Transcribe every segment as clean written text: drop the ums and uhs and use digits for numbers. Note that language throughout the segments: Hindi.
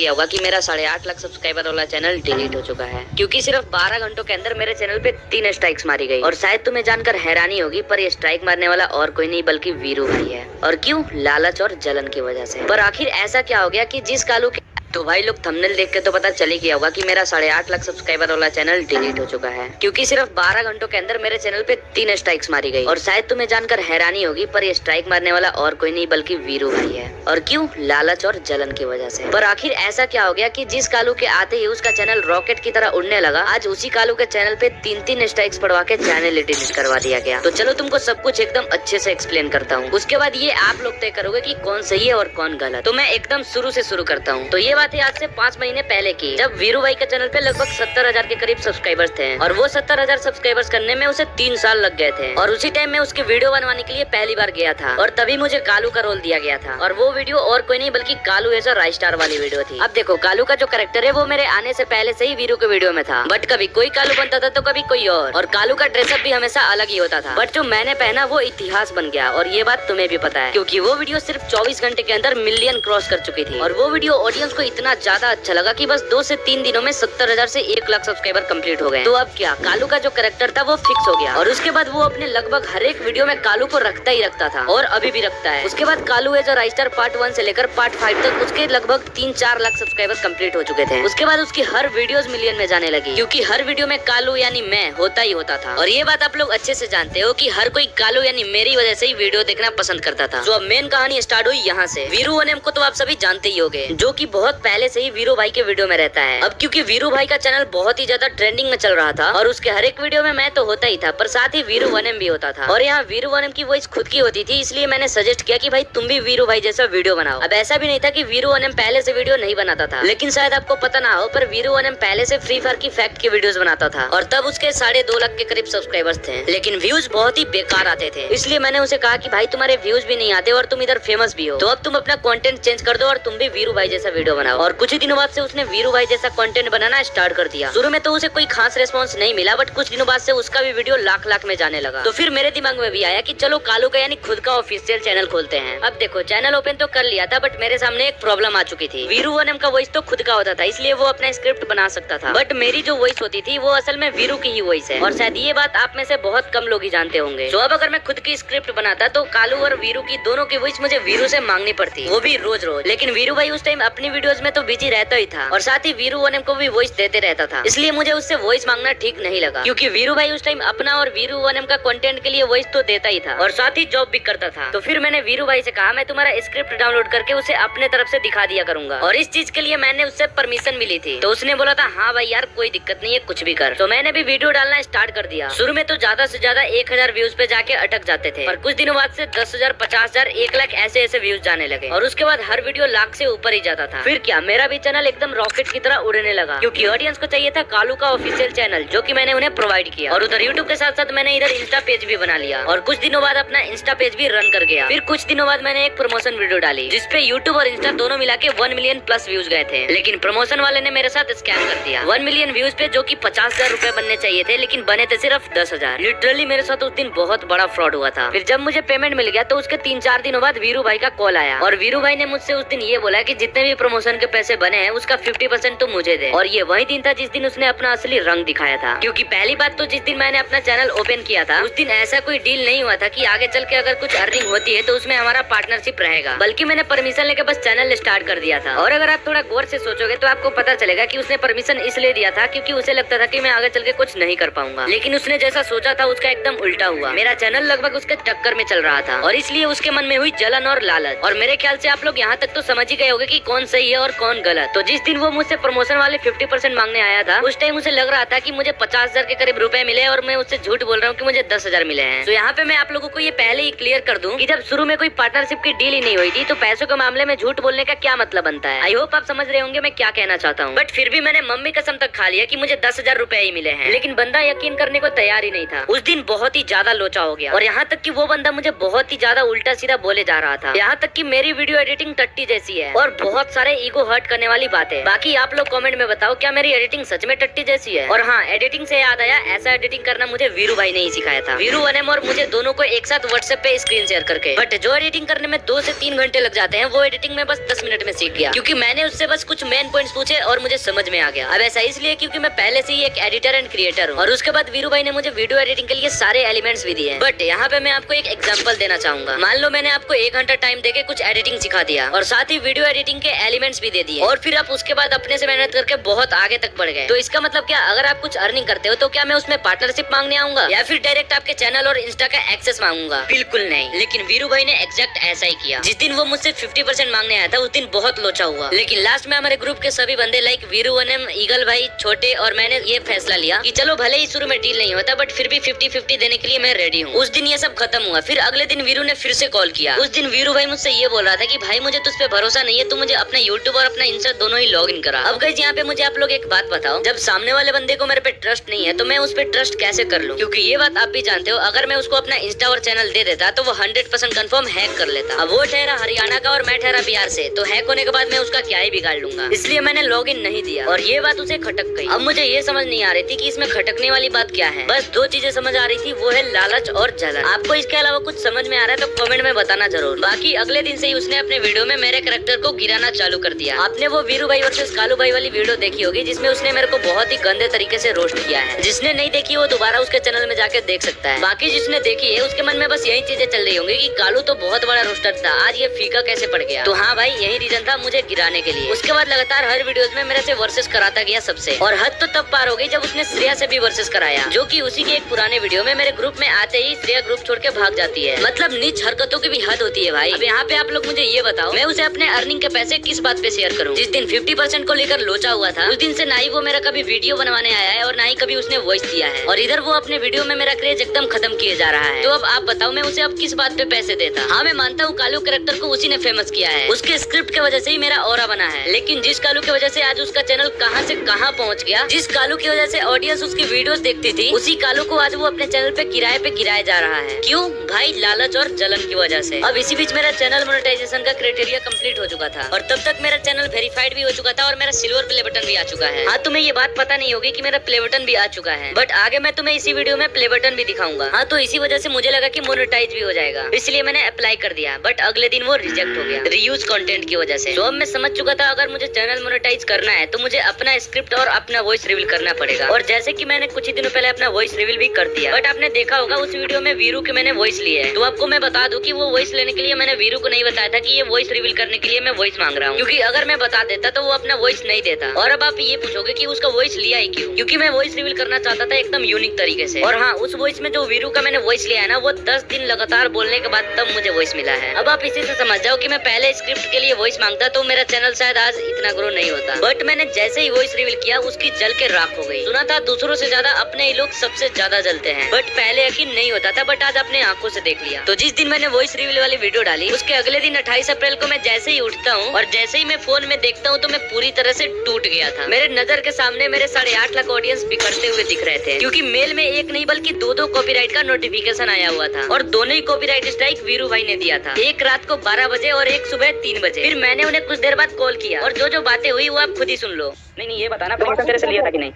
किया होगा कि मेरा 8.5 लाख सब्सक्राइबर वाला चैनल डिलीट हो चुका है, क्योंकि सिर्फ 12 घंटों के अंदर मेरे चैनल पे 3 स्ट्राइक्स मारी गई। और शायद तुम्हें जानकर हैरानी होगी, पर ये स्ट्राइक मारने वाला और कोई नहीं बल्कि वीरू भाई है। और क्यों? लालच और जलन की वजह से। पर आखिर ऐसा क्या हो गया कि जिस कालू के तो भाई लोग थंबनेल देख के तो पता चल ही गया होगा कि मेरा 8.5 लाख सब्सक्राइबर वाला चैनल डिलीट हो चुका है, क्योंकि सिर्फ 12 घंटों के अंदर मेरे चैनल पे 3 स्ट्राइक्स मारी गई। और शायद तुम्हें जानकर हैरानी होगी, पर ये स्ट्राइक मारने वाला और कोई नहीं बल्कि वीरू भाई है। और क्यों? लालच और जलन की वजह से। पर आखिर ऐसा क्या हो गया कि जिस कालू के आते ही उसका चैनल रॉकेट की तरह उड़ने लगा, आज उसी कालू के चैनल पे 3 स्ट्राइक्स पड़वा के चैनल डिलीट करवा दिया गया। तो चलो तुमको सब कुछ एकदम अच्छे से एक्सप्लेन करता हूँ, उसके बाद ये आप लोग तय करोगे कि कौन सही है और कौन गलत। तो मैं एकदम शुरू से शुरू करता हूँ। तो ये बात है आज से 5 महीने पहले की, जब वीरू भाई के चैनल पे लगभग 70,000 के करीब सब्सक्राइबर्स थे। और वो 70,000 सब्सक्राइबर्स करने में उसे 3 साल लग गए थे। और उसी टाइम में उसकी वीडियो बनवाने के लिए पहली बार गया था, और तभी मुझे कालू का रोल दिया गया था। और वो वीडियो और कोई नहीं बल्कि Kalu as a rise star वाली वीडियो थी। अब देखो, कालू का जो कैरेक्टर है वो मेरे आने से पहले से ही वीरू के वीडियो में था, बट कभी कोई कालू बनता था तो कभी कोई और कालू का ड्रेसअप भी हमेशा अलग ही होता था। बट जो मैंने पहना वो इतिहास बन गया, और ये बात तुम्हें भी पता है, क्योंकि वो वीडियो सिर्फ 24 घंटे के अंदर मिलियन क्रॉस कर चुकी थी। और वो वीडियो ऑडियंस को इतना ज्यादा अच्छा लगा कि बस 2 से 3 दिनों में 70,000 से 1 लाख सब्सक्राइबर कंप्लीट हो गए। तो अब क्या, कालू का जो कैरेक्टर था वो फिक्स हो गया। और उसके बाद वो अपने लगभग हर एक वीडियो में कालू को रखता ही रखता था, और अभी भी रखता है। उसके बाद Kalu as a rise star part 1 से लेकर पार्ट 5 तक उसके लगभग 3-4 लाख सब्सक्राइबर कंप्लीट हो चुके थे। उसके बाद उसकी हर वीडियोस मिलियन में जाने लगी, क्योंकि हर वीडियो में कालू यानी मैं होता ही होता था। और ये बात आप लोग अच्छे से जानते हो कि हर कोई कालू यानी मेरी वजह से ही वीडियो देखना पसंद करता था। तो अब मेन कहानी स्टार्ट हुई यहाँ से। वीरू वनम को तो आप सभी जानते ही होंगे, जो कि बहुत पहले से ही वीरू भाई के वीडियो में रहता है। अब क्योंकि वीरू भाई का चैनल बहुत ही ज्यादा ट्रेंडिंग में चल रहा था, और उसके हर एक वीडियो में मैं तो होता ही था, पर साथ ही वीरू वनम भी होता था। और यहाँ वीरू वनम की वॉइस खुद की होती थी, इसलिए मैंने सजेस्ट किया कि भाई तुम भी वीरू भाई जैसा वीडियो बनाओ। अब ऐसा भी नहीं था कि वीरू वनम पहले से वीडियो नहीं बनाता था, लेकिन शायद आपको पता ना हो, पर वीरू वनम पहले से फ्री फायर की फैक्ट के वीडियोस बनाता था। और तब उसके 2.5 लाख के करीब सब्सक्राइबर्स थे, लेकिन व्यूज बहुत ही बेकार आते थे। इसलिए मैंने उसे कहा कि भाई तुम्हारे व्यूज भी नहीं आते और तुम इधर फेमस भी हो, तो अब तुम अपना कंटेंट चेंज कर दो और तुम भी वीरू भाई जैसा वीडियो बनाओ। और कुछ ही दिनों बाद से उसने वीरू भाई जैसा कंटेंट बनाना स्टार्ट कर दिया। शुरू में तो उसे कोई खास रिस्पांस नहीं मिला, बट कुछ दिनों बाद से उसका भी वीडियो लाख में जाने लगा। तो फिर मेरे दिमाग में भी आया कि चलो कालू का यानी खुद का ऑफिशियल चैनल खोलते हैं। अब देखो, चैनल ओपन तो कर लिया था, बट मेरे सामने एक प्रॉब्लम आ चुकी थी। वीरू वनम का वॉइस तो खुद का होता था, इसलिए वो अपना स्क्रिप्ट बना सकता था, बट मेरी जो वॉइस होती थी वो असल में वीरू की ही वॉइस है। और शायद ये बात आप में से बहुत कम लोग ही जानते होंगे। तो अब अगर मैं खुद की स्क्रिप्ट बनाता तो कालू और वीरू की दोनों की वॉइस मुझे वीरू से मांगनी पड़ती, वो भी रोज। लेकिन वीरू भाई उस टाइम अपनी वीडियोस में तो बिजी रहता ही था, और साथ ही वीरू वनम को भी वॉइस देते रहता था, इसलिए मुझे उससे वॉइस मांगना ठीक नहीं लगा, क्योंकि वीरू भाई उस टाइम अपना और वीरू वनम का कंटेंट के लिए वॉइस तो देता ही था, और साथ ही जॉब भी करता था। तो फिर मैंने वीरू भाई से कहा मैं तुम्हारा स्क्रिप्ट डाउनलोड करके उसे अपने तरफ से दिखा दिया करूंगा, और इस चीज के लिए मैंने उससे परमिशन मिली थी। तो उसने बोला था हाँ भाई यार कोई दिक्कत नहीं है, कुछ भी कर। तो मैंने भी वीडियो डालना स्टार्ट कर दिया। शुरू में तो ज्यादा से ज्यादा 1000 व्यूज पे जाके अटक जाते थे, पर कुछ दिनों बाद से 10,000, 50,000, 1 लाख ऐसे व्यूज जाने लगे, और उसके बाद हर वीडियो लाख से ऊपर ही जाता था। फिर क्या, मेरा भी चैनल एकदम रॉकेट की तरह उड़ने लगा, क्योंकि ऑडियंस को चाहिए था कालू का ऑफिशियल चैनल, जो कि मैंने उन्हें प्रोवाइड किया। और उधर यूट्यूब के साथ साथ मैंने इधर इंस्टा पेज भी बना लिया, और कुछ दिनों बाद अपना इंस्टा पेज भी रन कर गया। फिर कुछ दिनों बाद मैंने एक प्रमोशन वीडियो डाली, जिसपे यूट्यूब और इंस्टा दोनों मिला के 1 मिलियन प्लस व्यूज गए थे, लेकिन प्रमोशन वाले ने मेरे साथ स्कैम कर दिया। 1 मिलियन व्यूज पे जो कि 50,000 रुपए बनने चाहिए थे, लेकिन बने थे सिर्फ 10,000। लिटरली मेरे साथ उस दिन बहुत बड़ा फ्रॉड हुआ था। फिर जब मुझे पेमेंट मिल गया तो उसके 3-4 दिनों बाद वीरू भाई का कॉल आया, और वीरू भाई ने मुझसे उस दिन ये बोला कि जितने भी प्रमोशन के पैसे बने हैं उसका 50% तो मुझे दे। और ये वही दिन था जिस दिन उसने अपना असली रंग दिखाया था, क्योंकि पहली बात तो जिस दिन मैंने अपना चैनल ओपन किया था उस दिन ऐसा कोई डील नहीं हुआ था कि आगे चल के अगर कुछ अर्निंग होती है तो उसमें हमारा पार्टनरशिप रहेगा, बल्कि मैंने परमिशन लेके बस चैनल स्टार्ट कर दिया था। और अगर आप थोड़ा गौर से सोचोगे तो आपको पता चलेगा कि उसने परमिशन इसलिए दिया था क्योंकि उसे लगता था कि मैं आगे चल के कुछ नहीं कर पाऊंगा, लेकिन उसने जैसा सोचा था उसका एकदम उल्टा हुआ। मेरा चैनल लगभग उसके टक्कर में चल रहा था, और इसलिए उसके मन में हुई जलन और लालच। और मेरे ख्याल से आप लोग यहाँ तक तो समझ ही गए होंगे कि कौन सही है और कौन गलत। तो जिस दिन वो मुझसे प्रमोशन वाले 50% मांगने आया था, उस टाइम उसे लग रहा था कि मुझे 50,000 के करीब रुपए मिले, और मैं उससे झूठ बोल रहा हूँ कि मुझे 10,000 मिले हैं। तो यहाँ पे मैं आप लोगों को ये पहले ही क्लियर कर दूं कि जब शुरू में कोई पार्टनरशिप की डील ही नहीं हुई थी तो पैसों के मामले में झूठ बोलने का क्या मतलब बनता है। आई होप आप समझ रहे होंगे मैं क्या कहना चाहता हूँ। बट फिर भी मैंने मम्मी कसम तक खा लिया कि मुझे 10,000 रुपए ही मिले हैं, लेकिन बंदा यकीन करने को तैयार ही नहीं था। उस दिन बहुत ही ज्यादा लोचा हो गया, और यहाँ तक कि वो बंदा मुझे बहुत ही ज्यादा उल्टा सीधा बोले जा रहा था। यहाँ तक कि मेरी वीडियो एडिटिंग टट्टी जैसी है, और बहुत सारे ईगो हर्ट करने वाली बात है। बाकी आप लोग कमेंट में बताओ क्या मेरी एडिटिंग सच में टट्टी जैसी है। और हाँ, एडिटिंग से याद आया, ऐसा एडिटिंग करना मुझे वीरू भाई ने ही सिखाया था। वीरू वनम और मुझे दोनों को एक साथ व्हाट्सएप पे स्क्रीन शेयर करके। बट जो एडिटिंग करने में 2 से 3 घंटे लग जाते हैं, वो एडिटिंग में बस 10 मिनट में सीख गया, क्योंकि मैंने उससे बस कुछ मेन पॉइंट्स पूछे और मुझे समझ में आ गया। अब ऐसा इसलिए क्योंकि मैं पहले से ही एक एडिटर एंड क्रिएटर हूँ, और उसके बाद वीरू भाई ने मुझे वीडियो एडिटिंग के लिए सारे एलिमेंट्स भी दिए। बट यहाँ पे मैं आपको एक एग्जांपल देना चाहूंगा। मान लो मैंने आपको 1 घंटा टाइम देके कुछ एडिटिंग सिखा दिया और साथ ही वीडियो एडिटिंग के एलिमेंट्स भी दे दिए, और फिर आप उसके बाद अपने से मेहनत करके बहुत आगे तक बढ़ गए। तो इसका मतलब क्या, अगर आप कुछ अर्निंग करते हो तो क्या मैं उसमें पार्टनरशिप मांगने आऊंगा या फिर डायरेक्ट आपके चैनल और इंस्टा का एक्सेस मांगूंगा? बिल्कुल नहीं। लेकिन वीरू भाई ने एग्जैक्ट ऐसा ही किया। जिस दिन वो मुझसे 50% मांगने आया था, उस दिन बहुत लोचा हुआ। लेकिन लास्ट में हमारे ग्रुप के सभी बंदे लाइक वीरू वनम, ईगल भाई, छोटे और मैंने ये फैसला लिया कि चलो भले ही शुरू में डील नहीं होता, बट फिर भी 50-50 देने के लिए मैं रेडी हूँ। उस दिन ये सब खत्म हुआ। फिर अगले दिन वीरू ने फिर से कॉल किया। उस दिन वीरू भाई मुझसे ये बोल रहा था कि भाई मुझे तुझ पे भरोसा नहीं है, तू मुझे अपना यूट्यूब और अपना इंस्टा दोनों ही लॉग इन करा। अब गाइस यहाँ पे मुझे आप लोग एक बात बताओ, जब सामने वाले बंदे को मेरे पे ट्रस्ट नहीं है तो मैं उस पे ट्रस्ट कैसे कर लूँ? क्योंकि ये बात आप भी जानते हो, अगर मैं उसको अपना इंस्टा और चैनल दे देता तो वो 100% कंफर्म हैक कर लेता। अब वो ठहरा हरियाणा का और मैं ठहरा बिहार से, तो हैक होने के बाद मैं उसका क्या ही बिगाड़ लूंगा। इसलिए मैंने लॉग इन नहीं दिया और ये बात उसे खटक गई। अब मुझे ये समझ नहीं आ रही थी कि इसमें खटकने वाली बात क्या है। बस 2 चीजें समझ आ रही थी, वो है लालच और जलन। आपको इसके अलावा कुछ समझ में आ रहा है तो कमेंट में बताना जरूर। बाकी अगले दिन से ही उसने अपने वीडियो में मेरे कैरेक्टर को गिराना चालू कर दिया। आपने वो वीरू भाई वर्सेस कालू भाई वाली वीडियो देखी होगी, जिसमें उसने मेरे को बहुत ही गंदे तरीके से रोस्ट किया है। जिसने नहीं देखी वो दोबारा उसके चैनल में जाके देख सकता है। बाकी जिसने देखी है उसके मन में बस यही चीजें चल रही होंगी कि कालू तो बहुत बड़ा रोस्टर था, आज ये फीका कैसे पड़ गया। तो हाँ भाई, यही रीजन था मुझे गिराने के लिए। उसके बाद लगातार हर वीडियोस में मेरे से वर्सेस कराता गया सबसे, और हद तो तब पार हो गई जब उसने श्रेया से भी वर्सेस कराया, जो कि उसी के एक पुराने वीडियो में मेरे ग्रुप में आते ही श्रेया ग्रुप छोड़ के भाग जाती है। मतलब नीच हरकतों की भी हद होती है भाई। अब यहाँ पे आप लोग मुझे ये बताओ, मैं उसे अपने अर्निंग के पैसे किस बात पे शेयर करूँ? जिस दिन 50% को लेकर लोचा हुआ था, उस दिन से ना ही वो मेरा कभी वीडियो बनवाने आया है और ना ही कभी उसने वॉइस दिया है, और इधर वो अपने वीडियो में मेरा क्रेज एकदम खत्म किए जा रहा है। तो अब आप बताओ मैं उसे अब किस बात पे पैसे देता? हाँ, मैं मानता हूँ कालू कैरेक्टर को उसी ने फेमस किया है, उसके स्क्रिप्ट की वजह से ही मेरा ऑरा बना है। लेकिन जिस कालू की वजह से आज उसका चैनल कहाँ से कहाँ पहुँच गया, जिस कालू की वजह से ऑडियंस उसकी वीडियोस देखती थी, उसी कालू को आज वो अपने चैनल पे किराए पे गिराया जा रहा है। क्यों भाई? लालच और जलन की वजह से। अब इसी बीच मेरा चैनल मोनेटाइजेशन का क्राइटेरिया कंप्लीट हो चुका था, और तब तक मेरा चैनल वेरीफाइड भी हो चुका था और मेरा सिल्वर प्ले बटन भी आ चुका है। हाँ, तुम्हें ये बात पता नहीं होगी कि मेरा प्ले बटन भी आ चुका है, बट आगे मैं तुम्हें इसी वीडियो में प्ले बटन भी दिखाऊंगा। हाँ, तो इसी वजह से मुझे लगा कि मोनेटाइज भी हो जाएगा, इसलिए मैंने अप्लाई कर दिया, बट अगले दिन वो रिजेक्ट हो गया रीयूज कंटेंट की वजह से। तो अब मैं समझ चुका था अगर मुझे चैनल मोनेटाइज करना है तो मुझे अपना स्क्रिप्ट और अपना वॉइस रिवील करना पड़ेगा। और जैसे कि मैंने कुछ ही दिनों पहले अपना वॉइस रिवील भी कर दिया, बट आपने देखा होगा उस वीडियो में वीरू के मैंने वॉइस लिए है। तो आपको मैं बता दूं कि वो वॉइस लेने के लिए मैंने वीरू को नहीं बताया था कि ये वॉइस रिवील करने के लिए मैं वॉइस मांग रहा हूँ, क्योंकि अगर मैं बता देता तो वो अपना वॉइस नहीं देता। और अब आप ये पूछोगे कि उसका वॉइस लिया ही क्यों? क्योंकि मैं वॉइस रिवील करना चाहता था एकदम यूनिक तरीके से। और हाँ, उस वॉइस में जो वीरू का मैंने वॉइस लिया है ना, वो 10 दिन लगातार बोलने के बाद तब मुझे वॉइस मिला है। अब आप इसी से समझ जाओ कि मैं पहले स्क्रिप्ट के लिए वॉइस मांगता तो मेरा चैनल शायद आज इतना ग्रो नहीं होता, बट मैंने जैसे ही वॉइस रिवील किया उसकी जल के राख हो गई। सुना था दूसरों से ज्यादा अपने ही लोग सबसे ज्यादा जलते हैं, बट पहले यकीन नहीं होता था, बट आज अपने आंखों से देख लिया। तो जिस दिन मैंने वॉइस रिवील वाली वीडियो डाली, उसके अगले दिन 28 अप्रैल को मैं जैसे ही उठता हूँ और जैसे ही मैं फोन में देखता हूँ तो मैं पूरी तरह से टूट गया था। मेरे नजर के सामने मेरे 8.5 लाख ऑडियंस बिखरते हुए दिख रहे थे, क्योंकि मेल में एक नहीं बल्कि 2 कॉपीराइट का नोटिफिकेशन आया हुआ था, और दोनों ही कॉपीराइट स्ट्राइक वीरू भाई ने दिया था, एक रात को 12 बजे और एक सुबह 3 बजे। फिर मैंने उन्हें कुछ देर बाद कॉल किया, और जो बातें हुई वो आप खुद ही सुन लो। नहीं, ये बताना परमिशन तेरे से लिया था कि नहीं?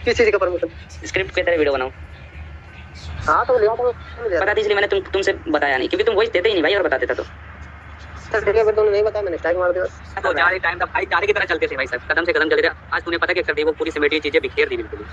किस चीज का परमिशन? स्क्रिप्ट के तरह वीडियो बनाओ। हाँ तो लिया तो बता दी, इसलिए मैंने तुमसे बताया नहीं, क्योंकि तुम वॉइस देते ही नहीं भाई, और बता देता तो ठीक है। फिर तुमने नहीं बताया, मैंने स्ट्राइक मार दिया। तो जाने टाइम था भाई, तारे की तरह चलते थे भाई साहब, कदम से कदम चलते थे। आज तूने पता क्या कर दी, वो पूरी सिमेटी चीजें बिखेर दी बिल्कुल।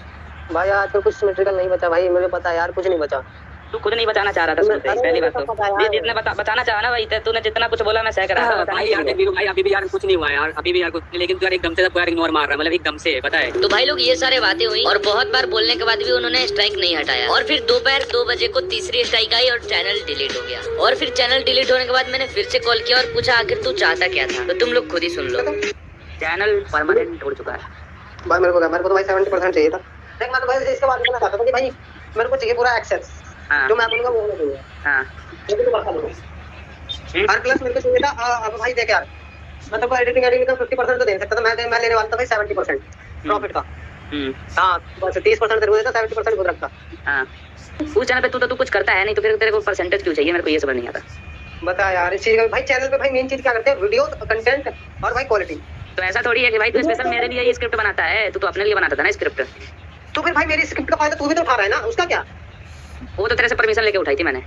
भाई आज तो कुछ सिमेट्रिकल नहीं बचा भाई, मुझे पता है यार, कुछ नहीं बचा। तू खुद नहीं बताना चाह रहा था सुनते ही, पहली बात तो जितने बताना चाहा ना भाई, तूने जितना कुछ बोला मैं सह कर रहा था। भाई यार वीरू भाई, अभी भी यार कुछ नहीं हुआ यार, अभी भी यार कुछ नहीं, लेकिन तू यार एकदम से सब यार इग्नोर मार रहा है, मतलब एकदम से, पता है। तो भाई लोग, ये सारे बातें हुई और बहुत बार बोलने के बाद भी उन्होंने स्ट्राइक नहीं हटाया, और फिर दोपहर 2 बजे को तीसरी स्ट्राइक आई और चैनल डिलीट हो गया। और फिर चैनल डिलीट होने के बाद मैंने फिर से कॉल किया और पूछा आखिर तू चाहता क्या था? तो तुम लोग खुद ही सुन लो। चैनल परमानेंट हो चुका है भाई। मेरे को तो भाई 70% चाहिए था। देख मैं तो भाई इसके बाद बोलना चाहता था कि भाई मेरे को चाहिए पूरा एक्सेस, जो मैं बोलूंगा वो होना चाहिए। हाँ, मुझे तो बता दो हर प्लस मेरे को चाहिए था। अब भाई देख यार, मैं तो एडिटिंग का 50% तो दे सकता था, मैं लेने वाला था भाई 70% प्रॉफिट का। हाँ, बस 30% तेरे को देता, 70% खुद रखता। हाँ, उस चैनल पे तू कुछ करता है नहीं, तो फिर तेरे को परसेंटेज क्यों चाहिए? मेरे को ये समझ नहीं आता। बता यार इस चीज का भाई, चैनल पे भाई मेन चीज क्या करते हैं, वीडियो कंटेंट और भाई क्वालिटी। तो ऐसा थोड़ी है कि भाई तू स्पेशल मेरे लिए ये स्क्रिप्ट बनाता है, तू तो अपने लिए बनाता था ना स्क्रिप्ट। तो फिर भाई मेरी स्क्रिप्ट का फायदा तू भी तो उठा रहा है ना, उसका क्या? वो तो तेरे से परमिशन लेके उठाई थी मैंने।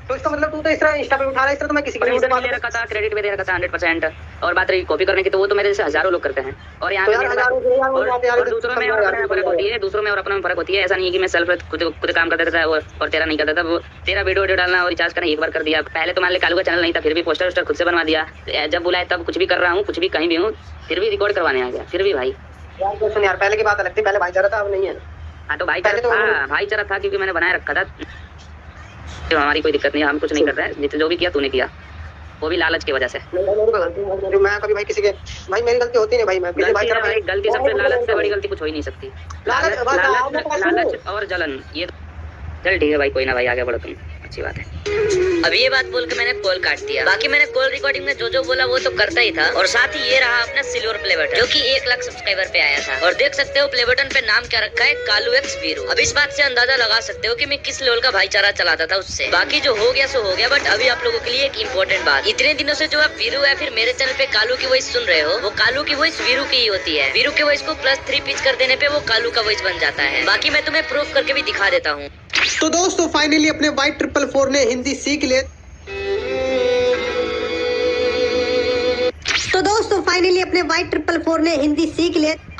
तो इसका मतलब तू तो इस तरह इंस्टा पे उठा रहा है, इस तरह तो मैं किसी को नहीं परमिशन बात ले रखा था, क्रेडिट भी दे रखा था 100%। और बात रही कॉपी करने की, तो वो तो मेरे जैसे हजारों लोग करते हैं। और यहाँ तो पे यार मेरे हजारों से यार वो बात यार और दूसरों में और अपने में फर्क होती है, दूसरों में और अपने में फर्क होती है। ऐसा नहीं है कि मैं सेल्फ खुद काम करता था और तेरा नहीं करता था। वो तेरा वीडियो डालना और रिचार्ज करना एक बार कर दिया। पहले तो मान ले कालू का चैनल नहीं था, फिर भी पोस्टर वोस्टर खुद से बनवा दिया। जब बुलाए तब कुछ भी कर रहा हूँ, कुछ भी कहीं भी हूँ, फिर भी रिकॉर्ड करवाने आ गया। फिर भी भाई यार तो सुन यार, पहले की बात अलग थी, पहले भाईचारा था, अब नहीं है। हाँ तो भाईचारा था क्योंकि मैंने बनाए रखा था। तो हमारी कोई दिक्कत नहीं है, हम कुछ नहीं कर रहे हैं। जितने जो भी किया तूने किया, वो भी लालच की वजह से। मैं कभी भाई किसी के भाई मेरी गलती होती नहीं भाई, मैं गलती सबसे लालच से बड़ी गलती कुछ हो ही नहीं सकती। लालच और जलन, ये चल ठीक है भाई, कोई ना भाई, आगे बढ़ो तुम, अच्छी बात है। अब ये बात बोल के मैंने कॉल काट दिया। बाकी मैंने कॉल रिकॉर्डिंग में जो बोला वो तो करता ही था। और साथ ही ये रहा अपना सिल्वर प्ले बटन, जो कि 1 लाख सब्सक्राइबर पे आया था। और देख सकते हो प्ले बटन पे नाम क्या रखा है, कालू एक्स वीरू। अब इस बात से अंदाजा लगा सकते हो कि मैं किस लेवल का भाईचारा चलाता था उससे। बाकी जो हो गया सो हो गया, बट अभी आप लोगों के लिए एक इम्पोर्टेंट बात, इतने दिनों से जो आप वीरू या फिर मेरे चैनल पे कालू की वॉइस सुन रहे हो, वो कालू की वॉइस वीरू की ही होती है। वीरू के वॉइस को +3 पिच कर देने पे वो कालू का वॉइस बन जाता है। बाकी मैं तुम्हें प्रूफ करके भी दिखा देता हूँ। तो दोस्तों फाइनली अपने Y444 ने हिंदी सीख लिए।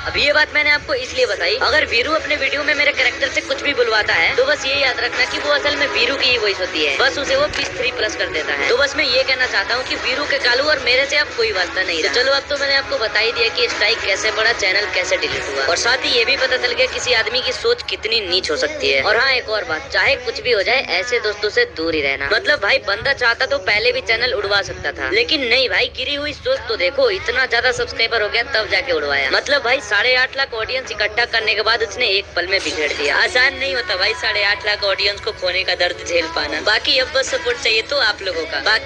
अब ये बात मैंने आपको इसलिए बताई, अगर वीरू अपने वीडियो में मेरे कैरेक्टर से कुछ भी बुलवाता है तो बस ये याद रखना कि वो असल में वीरू की ही वॉइस होती है। बस उसे वो +3 कर देता है। तो बस मैं ये कहना चाहता हूँ कि वीरू के कालू और मेरे से अब कोई वास्ता नहीं रहा। तो चलो अब तो मैंने आपको बता ही दिया कि स्ट्राइक कैसे बढ़ा, चैनल कैसे डिलीट हुआ, और साथ ही ये भी पता चल गया किसी आदमी की सोच कितनी नीच हो सकती है। और हाँ, एक और बात, चाहे कुछ भी हो जाए, ऐसे दोस्तों से दूर ही रहना। मतलब भाई बंदा चाहता तो पहले भी चैनल उड़वा सकता था, लेकिन नहीं भाई, गिरी हुई सोच तो देखो, इतना ज्यादा सब्सक्राइबर हो गया तब जाके उड़वाया। मतलब भाई 8.5 लाख ऑडियंस इकट्ठा करने के बाद उसने एक पल में बिगड़ दिया। आसान नहीं होता भाई 8.5 लाख ऑडियंस को खोने का दर्द झेल पाना। बाकी अब बस सपोर्ट चाहिए तो आप लोगों का। बाकी